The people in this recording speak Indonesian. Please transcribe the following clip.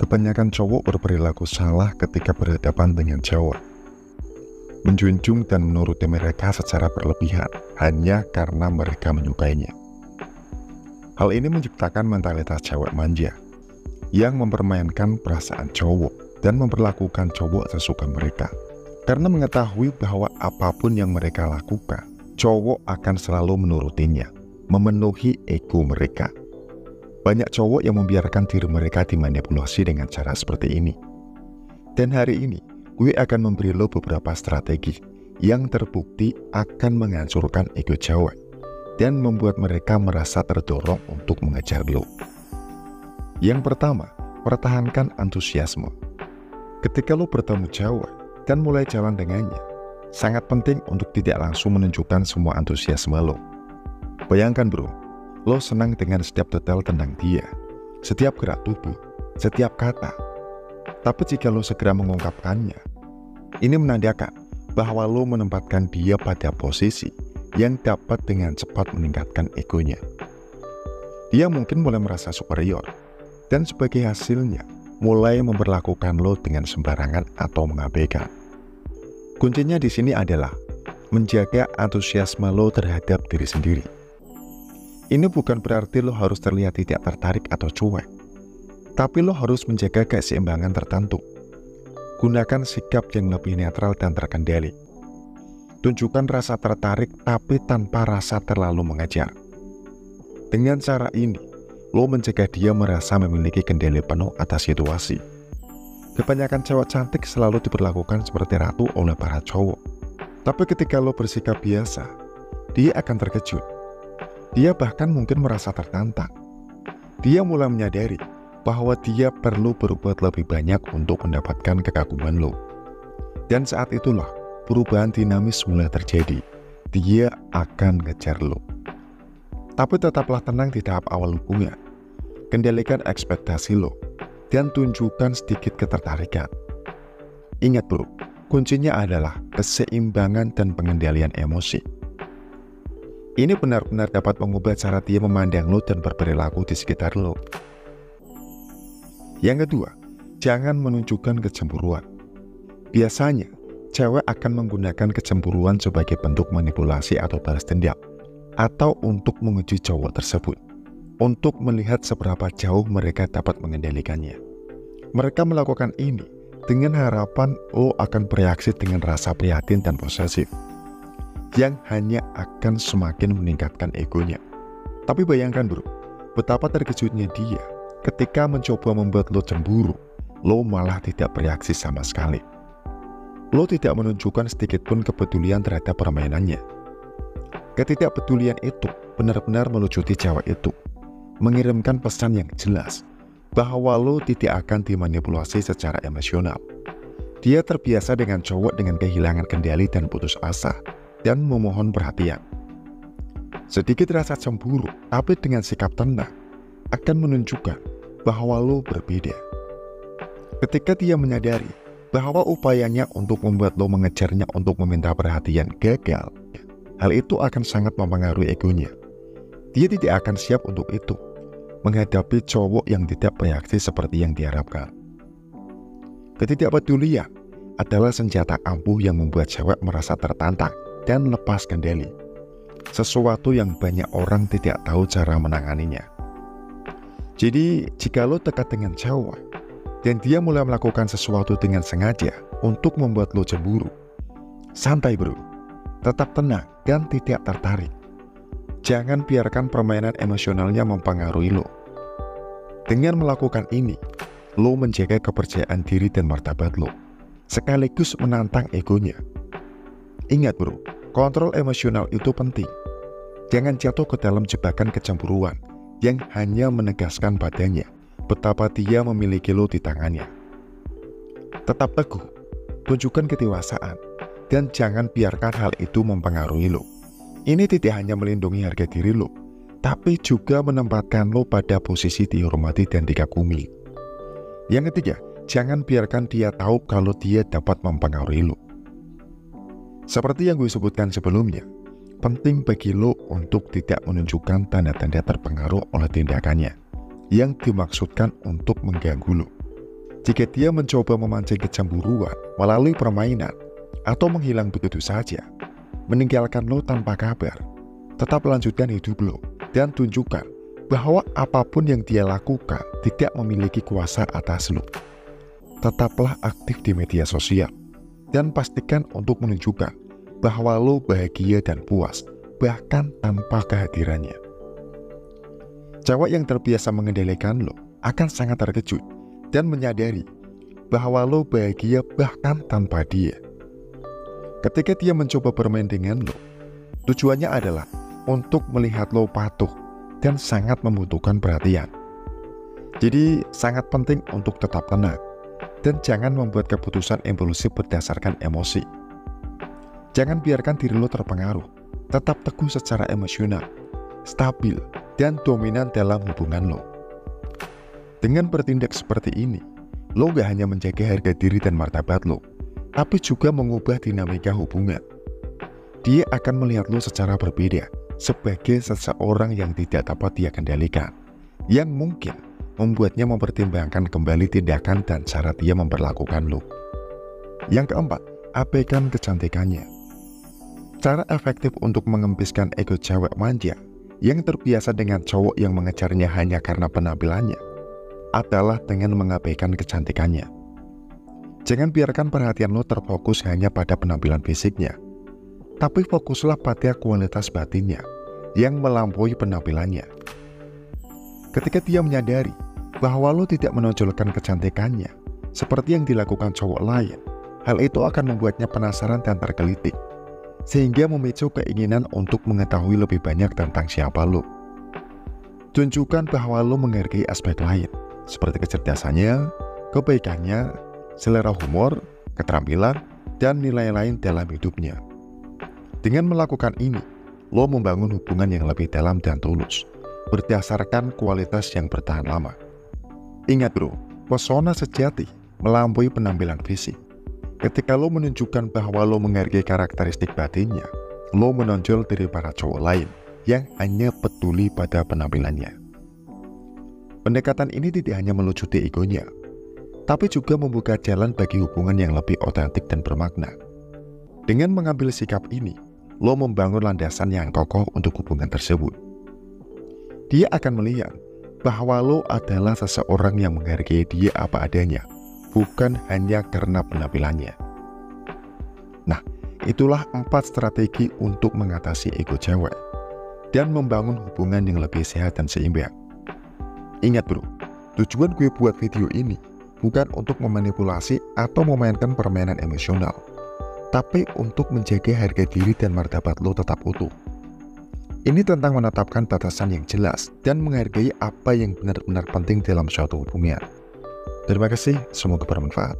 Kebanyakan cowok berperilaku salah ketika berhadapan dengan cewek. Menjunjung dan menuruti mereka secara berlebihan hanya karena mereka menyukainya. Hal ini menciptakan mentalitas cewek manja yang mempermainkan perasaan cowok dan memperlakukan cowok sesuka mereka. Karena mengetahui bahwa apapun yang mereka lakukan, cowok akan selalu menurutinya, memenuhi ego mereka. Banyak cowok yang membiarkan diri mereka dimanipulasi dengan cara seperti ini. Dan hari ini, gue akan memberi lo beberapa strategi yang terbukti akan menghancurkan ego cewek dan membuat mereka merasa terdorong untuk mengejar lo. Yang pertama, pertahankan antusiasme. Ketika lo bertemu cewek dan mulai jalan dengannya, sangat penting untuk tidak langsung menunjukkan semua antusiasme lo. Bayangkan bro, lo senang dengan setiap detail tentang dia, setiap gerak tubuh, setiap kata. Tapi jika lo segera mengungkapkannya, ini menandakan bahwa lo menempatkan dia pada posisi yang dapat dengan cepat meningkatkan egonya. Dia mungkin mulai merasa superior, dan sebagai hasilnya, mulai memperlakukan lo dengan sembarangan atau mengabaikan. Kuncinya di sini adalah menjaga antusiasme lo terhadap diri sendiri. Ini bukan berarti lo harus terlihat tidak tertarik atau cuek, tapi lo harus menjaga keseimbangan tertentu. Gunakan sikap yang lebih netral dan terkendali. Tunjukkan rasa tertarik tapi tanpa rasa terlalu mengejar. Dengan cara ini, lo mencegah dia merasa memiliki kendali penuh atas situasi. Kebanyakan cewek cantik selalu diperlakukan seperti ratu oleh para cowok. Tapi ketika lo bersikap biasa, dia akan terkejut. Dia bahkan mungkin merasa tertantang. Dia mulai menyadari bahwa dia perlu berbuat lebih banyak untuk mendapatkan kekaguman lo. Dan saat itulah perubahan dinamis mulai terjadi. Dia akan ngejar lo. Tapi tetaplah tenang di tahap awal hubungan. Kendalikan ekspektasi lo dan tunjukkan sedikit ketertarikan. Ingat bro, kuncinya adalah keseimbangan dan pengendalian emosi. Ini benar-benar dapat mengubah cara dia memandang lo dan berperilaku di sekitar lo. Yang kedua, jangan menunjukkan kecemburuan. Biasanya, cewek akan menggunakan kecemburuan sebagai bentuk manipulasi atau balas dendam, atau untuk menguji cowok tersebut, untuk melihat seberapa jauh mereka dapat mengendalikannya. Mereka melakukan ini dengan harapan lo akan bereaksi dengan rasa prihatin dan posesif, yang hanya akan semakin meningkatkan egonya. Tapi bayangkan bro, betapa terkejutnya dia ketika mencoba membuat lo cemburu, lo malah tidak bereaksi sama sekali. Lo tidak menunjukkan sedikit pun kepedulian terhadap permainannya. Ketidakpedulian itu benar-benar melucuti cewek itu, mengirimkan pesan yang jelas bahwa lo tidak akan dimanipulasi secara emosional. Dia terbiasa dengan cowok dengan kehilangan kendali dan putus asa, dan memohon perhatian. Sedikit rasa cemburu, tapi dengan sikap tenang, akan menunjukkan bahwa lo berbeda. Ketika dia menyadari bahwa upayanya untuk membuat lo mengejarnya untuk meminta perhatian gagal, hal itu akan sangat mempengaruhi egonya. Dia tidak akan siap untuk itu, menghadapi cowok yang tidak bereaksi seperti yang diharapkan. Ketidakpedulian adalah senjata ampuh yang membuat cewek merasa tertantang dan lepas kendali, sesuatu yang banyak orang tidak tahu cara menanganinya. Jadi, jika lo dekat dengan cewek dan dia mulai melakukan sesuatu dengan sengaja untuk membuat lo cemburu, santai bro, tetap tenang dan tidak tertarik. Jangan biarkan permainan emosionalnya mempengaruhi lo. Dengan melakukan ini, lo menjaga kepercayaan diri dan martabat lo, sekaligus menantang egonya. Ingat bro, kontrol emosional itu penting. Jangan jatuh ke dalam jebakan kecemburuan yang hanya menegaskan badannya betapa dia memiliki lo di tangannya. Tetap teguh, tunjukkan kedewasaan, dan jangan biarkan hal itu mempengaruhi lo. Ini tidak hanya melindungi harga diri lo, tapi juga menempatkan lo pada posisi dihormati dan dikagumi. Yang ketiga, jangan biarkan dia tahu kalau dia dapat mempengaruhi lo. Seperti yang gue sebutkan sebelumnya, penting bagi lo untuk tidak menunjukkan tanda-tanda terpengaruh oleh tindakannya yang dimaksudkan untuk mengganggu lo. Jika dia mencoba memancing kecemburuan melalui permainan atau menghilang begitu saja, meninggalkan lo tanpa kabar, tetap lanjutkan hidup lo dan tunjukkan bahwa apapun yang dia lakukan tidak memiliki kuasa atas lo. Tetaplah aktif di media sosial dan pastikan untuk menunjukkan bahwa lo bahagia dan puas bahkan tanpa kehadirannya. Cewek yang terbiasa mengendalikan lo akan sangat terkejut dan menyadari bahwa lo bahagia bahkan tanpa dia. Ketika dia mencoba bermain dengan lo, tujuannya adalah untuk melihat lo patuh dan sangat membutuhkan perhatian. Jadi sangat penting untuk tetap tenang dan jangan membuat keputusan impulsif berdasarkan emosi. Jangan biarkan diri lo terpengaruh, tetap teguh secara emosional, stabil, dan dominan dalam hubungan lo. Dengan bertindak seperti ini, lo gak hanya menjaga harga diri dan martabat lo, tapi juga mengubah dinamika hubungan. Dia akan melihat lo secara berbeda, sebagai seseorang yang tidak dapat dia kendalikan, yang mungkin membuatnya mempertimbangkan kembali tindakan dan cara dia memperlakukan lo. Yang keempat, abaikan kecantikannya. Cara efektif untuk mengempiskan ego cewek manja yang terbiasa dengan cowok yang mengejarnya hanya karena penampilannya adalah dengan mengabaikan kecantikannya. Jangan biarkan perhatian lo terfokus hanya pada penampilan fisiknya, tapi fokuslah pada kualitas batinnya yang melampaui penampilannya. Ketika dia menyadari bahwa lo tidak menonjolkan kecantikannya seperti yang dilakukan cowok lain, hal itu akan membuatnya penasaran dan tergelitik, sehingga memicu keinginan untuk mengetahui lebih banyak tentang siapa lo. Tunjukkan bahwa lo menghargai aspek lain, seperti kecerdasannya, kebaikannya, selera humor, keterampilan, dan nilai lain dalam hidupnya. Dengan melakukan ini, lo membangun hubungan yang lebih dalam dan tulus, berdasarkan kualitas yang bertahan lama. Ingat bro, pesona sejati melampaui penampilan fisik. Ketika lo menunjukkan bahwa lo menghargai karakteristik batinnya, lo menonjol dari para cowok lain yang hanya peduli pada penampilannya. Pendekatan ini tidak hanya melucuti egonya, tapi juga membuka jalan bagi hubungan yang lebih otentik dan bermakna. Dengan mengambil sikap ini, lo membangun landasan yang kokoh untuk hubungan tersebut. Dia akan melihat bahwa lo adalah seseorang yang menghargai dia apa adanya, bukan hanya karena penampilannya. Nah, itulah 4 strategi untuk mengatasi ego cewek dan membangun hubungan yang lebih sehat dan seimbang. Ingat bro, tujuan gue buat video ini bukan untuk memanipulasi atau memainkan permainan emosional, tapi untuk menjaga harga diri dan martabat lo tetap utuh. Ini tentang menetapkan batasan yang jelas dan menghargai apa yang benar-benar penting dalam suatu hubungan. Terima kasih, semoga bermanfaat.